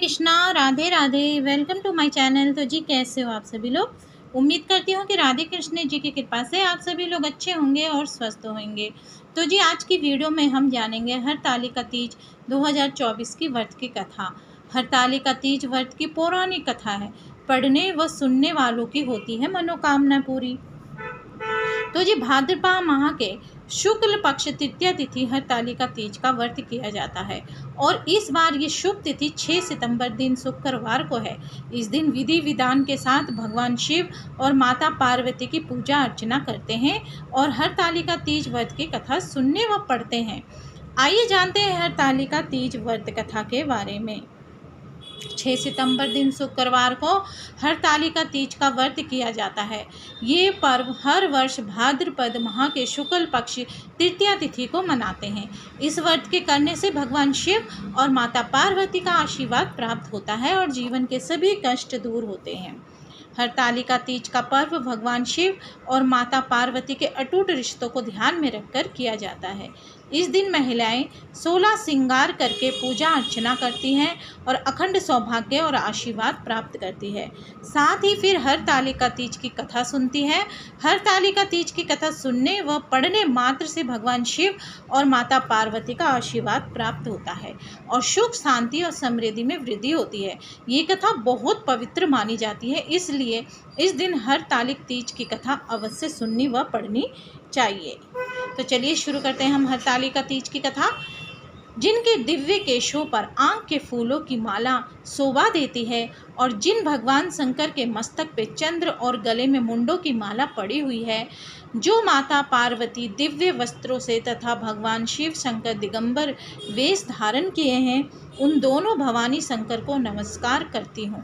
Krishna, Radhe Radhe. Welcome to my channel. तो जी कैसे हो आप सभी लोग। उम्मीद करती हूँ कि राधे कृष्ण जी की कृपा से आप सभी लोग अच्छे होंगे और स्वस्थ होंगे। तो जी आज की वीडियो में हम जानेंगे हरतालिका तीज 2024 की व्रत की कथा। हरतालिका तीज व्रत की पौराणिक कथा है। पढ़ने व सुनने वालों की होती है मनोकामना पूरी। तो जी भाद्रपद माह के शुक्ल पक्ष तृतीया तिथि हरतालिका तीज का व्रत किया जाता है और इस बार ये शुभ तिथि 6 सितंबर दिन शुक्रवार को है। इस दिन विधि विधान के साथ भगवान शिव और माता पार्वती की पूजा अर्चना करते हैं और हरतालिका तीज व्रत की कथा सुनने व पढ़ते हैं। आइए जानते हैं हरतालिका तीज व्रत कथा के बारे में। 6 सितंबर दिन शुक्रवार को हरतालिका तीज का व्रत किया जाता है। ये पर्व हर वर्ष भाद्रपद माह के शुक्ल पक्ष तृतीया तिथि को मनाते हैं। इस व्रत के करने से भगवान शिव और माता पार्वती का आशीर्वाद प्राप्त होता है और जीवन के सभी कष्ट दूर होते हैं। हरतालिका तीज का पर्व भगवान शिव और माता पार्वती के अटूट रिश्तों को ध्यान में रखकर किया जाता है। इस दिन महिलाएं 16 श्रृंगार करके पूजा अर्चना करती हैं और अखंड सौभाग्य और आशीर्वाद प्राप्त करती है। साथ ही फिर हरतालिका तीज की कथा सुनती है। हरतालिका तीज की कथा सुनने व पढ़ने मात्र से भगवान शिव और माता पार्वती का आशीर्वाद प्राप्त होता है और सुख शांति और समृद्धि में वृद्धि होती है। ये कथा बहुत पवित्र मानी जाती है, इसलिए इस दिन हरतालिका तीज की कथा अवश्य सुननी व पढ़नी चाहिए। तो चलिए शुरू करते हैं हम हरतालिका तीज की कथा। जिनके दिव्य केशों पर आंख के फूलों की माला शोभा देती है और जिन भगवान शंकर के मस्तक पे चंद्र और गले में मुंडों की माला पड़ी हुई है, जो माता पार्वती दिव्य वस्त्रों से तथा भगवान शिव शंकर दिगंबर वेश धारण किए हैं, उन दोनों भवानी शंकर को नमस्कार करती हूँ।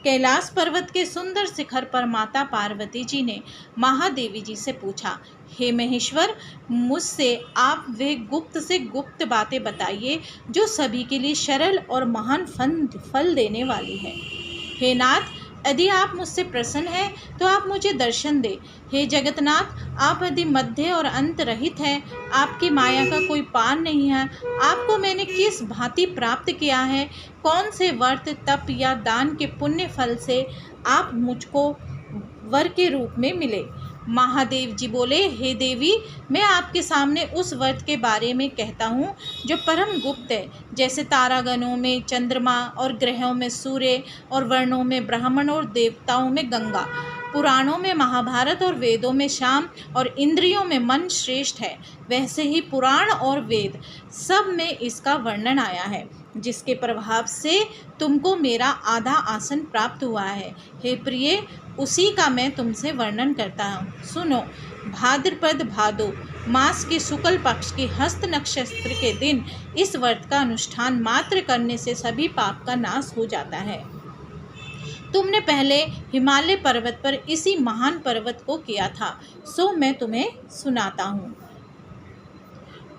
कैलाश पर्वत के सुंदर शिखर पर माता पार्वती जी ने महादेवी जी से पूछा, हे महेश्वर, मुझसे आप वे गुप्त से गुप्त बातें बताइए जो सभी के लिए सरल और महान फल देने वाली है। हे नाथ, यदि आप मुझसे प्रसन्न हैं तो आप मुझे दर्शन दे। हे जगन्नाथ, आप यदि मध्य और अंत रहित हैं, आपकी माया का कोई पार नहीं है। आपको मैंने किस भांति प्राप्त किया है, कौन से व्रत तप या दान के पुण्य फल से आप मुझको वर के रूप में मिले। महादेव जी बोले, हे देवी, मैं आपके सामने उस व्रत के बारे में कहता हूँ जो परम गुप्त है। जैसे तारागणों में चंद्रमा और ग्रहों में सूर्य और वर्णों में ब्राह्मण और देवताओं में गंगा, पुराणों में महाभारत और वेदों में शाम और इंद्रियों में मन श्रेष्ठ है, वैसे ही पुराण और वेद सब में इसका वर्णन आया है, जिसके प्रभाव से तुमको मेरा आधा आसन प्राप्त हुआ है। हे प्रिय, उसी का मैं तुमसे वर्णन करता हूँ। सुनो, भाद्रपद भादो मास के शुक्ल पक्ष की हस्त नक्षत्र के दिन इस व्रत का अनुष्ठान मात्र करने से सभी पाप का नाश हो जाता है। तुमने पहले हिमालय पर्वत पर इसी महान पर्वत को किया था, सो मैं तुम्हें सुनाता हूँ।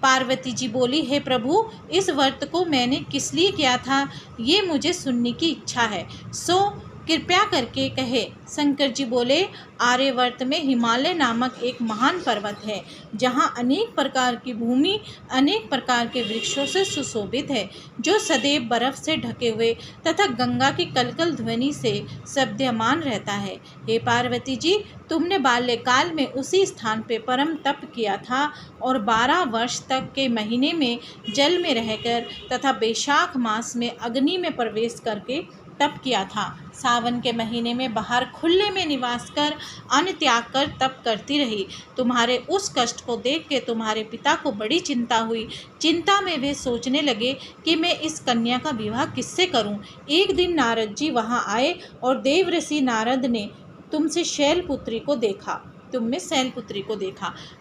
पार्वती जी बोली, हे प्रभु, इस व्रत को मैंने किस लिए किया था, ये मुझे सुनने की इच्छा है, सो कृपया करके कहे। शंकर जी बोले, आर्यवर्त में हिमालय नामक एक महान पर्वत है, जहाँ अनेक प्रकार की भूमि अनेक प्रकार के वृक्षों से सुशोभित है, जो सदैव बर्फ से ढके हुए तथा गंगा की कलकल ध्वनि से शब्दमान रहता है। हे पार्वती जी, तुमने बाल्यकाल में उसी स्थान पे परम तप किया था और 12 वर्ष तक के महीने में जल में रहकर तथा बैसाख मास में अग्नि में प्रवेश करके तप किया था। सावन के महीने में बाहर खुले में निवास कर अन्न त्याग कर तप करती रही। तुम्हारे उस कष्ट को देख के तुम्हारे पिता को बड़ी चिंता हुई। चिंता में वे सोचने लगे कि मैं इस कन्या का विवाह किससे करूं। एक दिन नारद जी वहां आए और देवऋषि नारद ने तुमसे शैलपुत्री को देखा।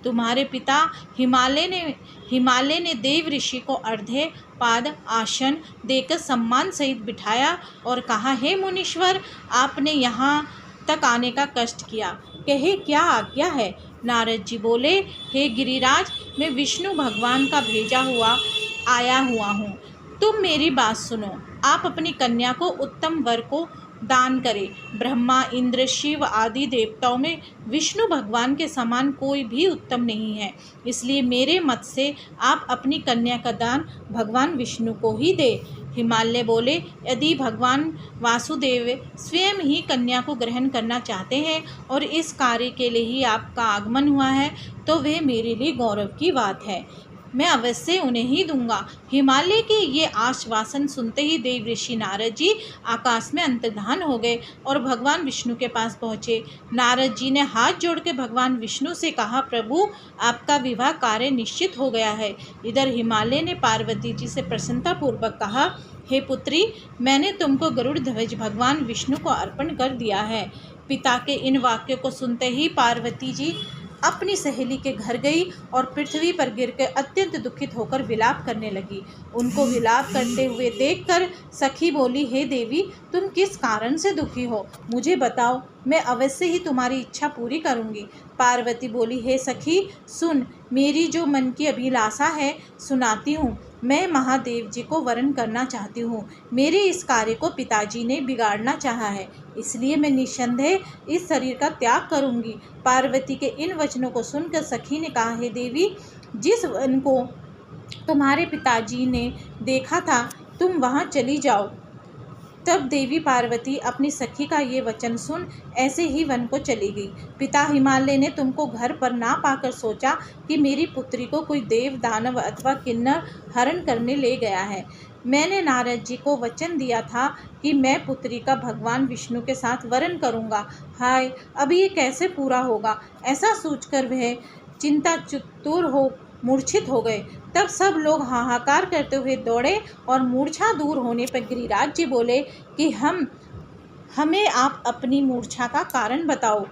तुम्हारे पिता हिमालय ने देव ऋषि को अर्घ्य पाद आसन देकर सम्मान सहित बिठाया और कहा, हे मुनीश्वर, आपने यहाँ तक आने का कष्ट किया, कहे क्या आज्ञा है। नारद जी बोले, हे गिरिराज, मैं विष्णु भगवान का भेजा हुआ आया हुआ हूँ। तुम मेरी बात सुनो। आप अपनी कन्या को उत्तम वर को दान करे। ब्रह्मा, इंद्र, शिव आदि देवताओं में विष्णु भगवान के समान कोई भी उत्तम नहीं है, इसलिए मेरे मत से आप अपनी कन्या का दान भगवान विष्णु को ही दे। हिमालय बोले, यदि भगवान वासुदेव स्वयं ही कन्या को ग्रहण करना चाहते हैं और इस कार्य के लिए ही आपका आगमन हुआ है, तो वह मेरे लिए गौरव की बात है। मैं अवश्य उन्हें ही दूंगा। हिमालय के ये आश्वासन सुनते ही देव ऋषि नारद जी आकाश में अंतर्धान हो गए और भगवान विष्णु के पास पहुँचे। नारद जी ने हाथ जोड़ के भगवान विष्णु से कहा, प्रभु, आपका विवाह कार्य निश्चित हो गया है। इधर हिमालय ने पार्वती जी से प्रसन्नतापूर्वक कहा, हे पुत्री, मैंने तुमको गरुड़ ध्वज भगवान विष्णु को अर्पण कर दिया है। पिता के इन वाक्यों को सुनते ही पार्वती जी अपनी सहेली के घर गई और पृथ्वी पर गिरकर अत्यंत दुखित होकर विलाप करने लगी। उनको विलाप करते हुए देखकर सखी बोली, हे देवी, तुम किस कारण से दुखी हो? मुझे बताओ, मैं अवश्य ही तुम्हारी इच्छा पूरी करूंगी। पार्वती बोली, हे सखी, सुन, मेरी जो मन की अभिलाषा है सुनाती हूँ। मैं महादेव जी को वरण करना चाहती हूँ। मेरे इस कार्य को पिताजी ने बिगाड़ना चाहा है, इसलिए मैं निस्संदेह इस शरीर का त्याग करूँगी। पार्वती के इन वचनों को सुनकर सखी ने कहा, हे देवी, जिस वन को तुम्हारे पिताजी ने देखा था, तुम वहाँ चली जाओ। तब देवी पार्वती अपनी सखी का ये वचन सुन ऐसे ही वन को चली गई। पिता हिमालय ने तुमको घर पर ना पाकर सोचा कि मेरी पुत्री को कोई देव, दानव अथवा किन्नर हरण करने ले गया है। मैंने नारद जी को वचन दिया था कि मैं पुत्री का भगवान विष्णु के साथ वरण करूंगा। हाय, अब ये कैसे पूरा होगा? ऐसा सोचकर वह चिंता चतुर हो मूर्छित हो गए। तब सब लोग हाहाकार करते हुए दौड़े और मूर्छा दूर होने पर गिरिराज जी बोले कि हमें आप अपनी मूर्छा का कारण बताओ।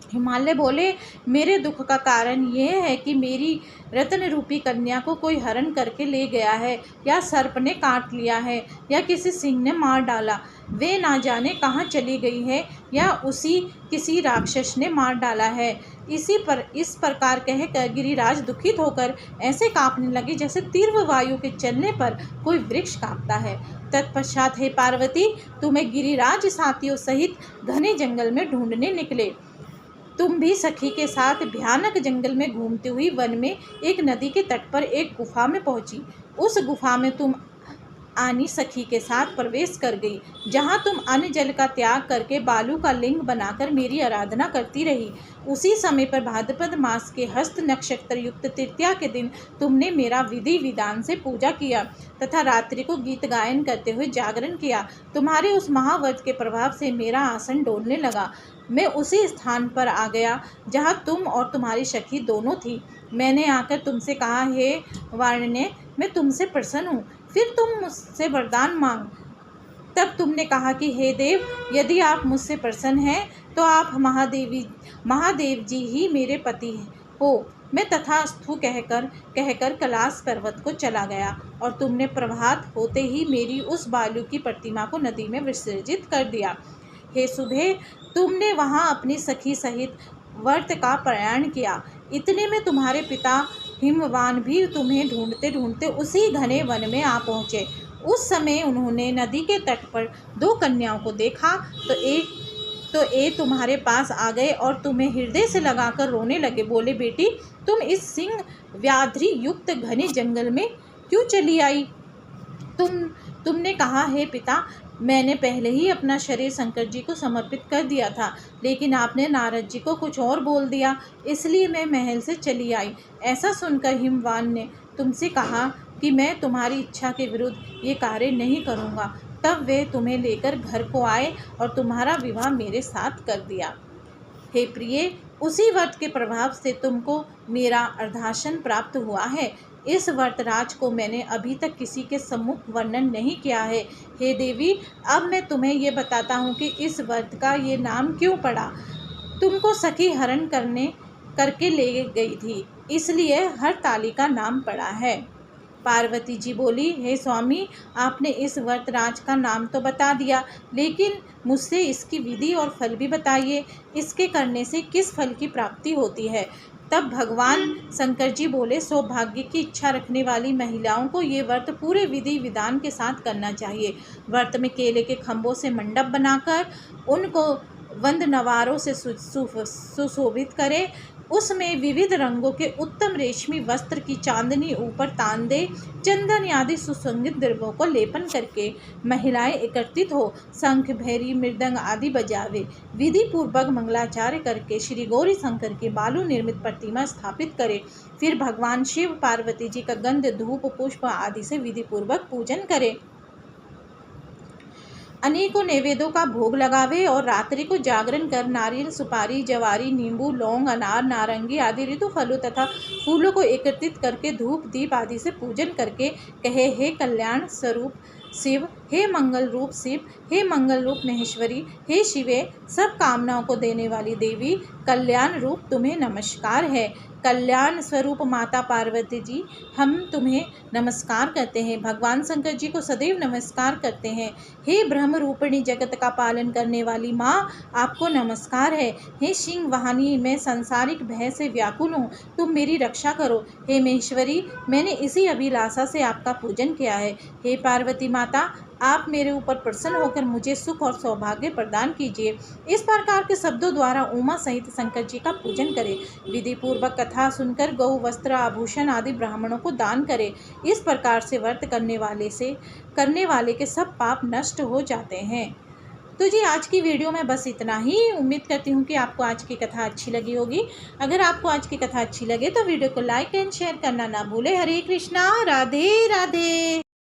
हिमालय बोले, मेरे दुख का कारण यह है कि मेरी रत्न रूपी कन्या को कोई हरण करके ले गया है, या सर्प ने काट लिया है, या किसी सिंह ने मार डाला। वे ना जाने कहाँ चली गई है, या उसी किसी राक्षस ने मार डाला है। इस प्रकार कहकर गिरिराज दुखित होकर ऐसे कांपने लगे जैसे तीव्र वायु के चलने पर कोई वृक्ष कांपता है। तत्पश्चात हे पार्वती, तुम्हें गिरिराज साथियों सहित घने जंगल में ढूंढने निकले। तुम भी सखी के साथ भयानक जंगल में घूमती हुई वन में एक नदी के तट पर एक गुफा में पहुंची। उस गुफा में तुम आनी सखी के साथ प्रवेश कर गई, जहां तुम अन्न जल का त्याग करके बालू का लिंग बनाकर मेरी आराधना करती रही। उसी समय पर भाद्रपद मास के हस्त नक्षत्र युक्त तृतीया के दिन तुमने मेरा विधि विधान से पूजा किया तथा रात्रि को गीत गायन करते हुए जागरण किया। तुम्हारे उस महाव्रत के प्रभाव से मेरा आसन डोलने लगा। मैं उसी स्थान पर आ गया जहाँ तुम और तुम्हारी सखी दोनों थी। मैंने आकर तुमसे कहा, हे वार्ण्य, मैं तुमसे प्रसन्न हूँ, फिर तुम मुझसे वरदान मांग। तब तुमने कहा कि हे देव, यदि आप मुझसे प्रसन्न हैं तो आप महादेव जी ही मेरे पति हो। मैं तथास्तु कहकर कैलाश पर्वत को चला गया और तुमने प्रभात होते ही मेरी उस बालू की प्रतिमा को नदी में विसर्जित कर दिया। हे सुबह, तुमने वहाँ अपनी सखी सहित व्रत का प्रयाण किया। इतने में तुम्हारे पिता हिमवान भी तुम्हें ढूंढते ढूंढते उसी घने वन में आ पहुँचे। उस समय उन्होंने नदी के तट पर दो कन्याओं को देखा तो एक तुम्हारे पास आ गए और तुम्हें हृदय से लगाकर रोने लगे। बोले, बेटी, तुम इस सिंह व्याधि युक्त घने जंगल में क्यों चली आई? तुमने कहा, हे पिता, मैंने पहले ही अपना शरीर शंकर जी को समर्पित कर दिया था, लेकिन आपने नारद जी को कुछ और बोल दिया, इसलिए मैं महल से चली आई। ऐसा सुनकर हिमवान ने तुमसे कहा कि मैं तुम्हारी इच्छा के विरुद्ध ये कार्य नहीं करूँगा। तब वे तुम्हें लेकर घर को आए और तुम्हारा विवाह मेरे साथ कर दिया। हे प्रिय, उसी व्रत के प्रभाव से तुमको मेरा अर्धासन प्राप्त हुआ है। इस व्रतराज को मैंने अभी तक किसी के सम्मुख वर्णन नहीं किया है। हे देवी, अब मैं तुम्हें ये बताता हूँ कि इस व्रत का ये नाम क्यों पड़ा। तुमको सखी हरण करके ले गई थी, इसलिए हरताली का नाम पड़ा है। पार्वती जी बोली, हे स्वामी, आपने इस व्रतराज का नाम तो बता दिया, लेकिन मुझसे इसकी विधि और फल भी बताइए। इसके करने से किस फल की प्राप्ति होती है? तब भगवान शंकर जी बोले, सौभाग्य की इच्छा रखने वाली महिलाओं को ये व्रत पूरे विधि विधान के साथ करना चाहिए। व्रत में केले के खम्भों से मंडप बनाकर उनको वंद नवारों से सुशोभित करें। उसमें विविध रंगों के उत्तम रेशमी वस्त्र की चांदनी ऊपर तान दे। चंदन आदि सुसंगित द्रव्यों को लेपन करके महिलाएं एकत्रित हो शंख, भैरी, मृदंग आदि बजावे। विधि पूर्वक मंगलाचार्य करके श्री गौरी शंकर की बालू निर्मित प्रतिमा स्थापित करे। फिर भगवान शिव पार्वती जी का गंध, धूप, पुष्प आदि से विधि पूर्वक पूजन करे। अनेकों नैवेद्यों का भोग लगावे और रात्रि को जागरण कर नारियल, सुपारी, जवारी, नींबू, लौंग, अनार, नारंगी आदि ऋतु फलों तथा फूलों को एकत्रित करके धूप दीप आदि से पूजन करके कहे, हे कल्याण स्वरूप शिव, हे मंगल रूप शिव, हे मंगल रूप महेश्वरी, हे शिवे, सब कामनाओं को देने वाली देवी, कल्याण रूप तुम्हें नमस्कार है। कल्याण स्वरूप माता पार्वती जी, हम तुम्हें नमस्कार करते हैं। भगवान शंकर जी को सदैव नमस्कार करते हैं। हे ब्रह्म रूपिणी, जगत का पालन करने वाली माँ, आपको नमस्कार है। हे सिंह वाहिनी, मैं सांसारिक भय से व्याकुल हूँ, तुम मेरी रक्षा करो। हे महेश्वरी, मैंने इसी अभिलाषा से आपका पूजन किया है। हे पार्वती माता, आप मेरे ऊपर प्रसन्न होकर मुझे सुख और सौभाग्य प्रदान कीजिए। इस प्रकार के शब्दों द्वारा उमा सहित शंकर जी का पूजन करें। विधि पूर्वक कथा सुनकर गौ, वस्त्र, आभूषण आदि ब्राह्मणों को दान करें। इस प्रकार से व्रत करने वाले के सब पाप नष्ट हो जाते हैं। तो जी आज की वीडियो में बस इतना ही। उम्मीद करती हूँ कि आपको आज की कथा अच्छी लगी होगी। अगर आपको आज की कथा अच्छी लगे तो वीडियो को लाइक एंड शेयर करना ना भूले। हरे कृष्णा, राधे राधे।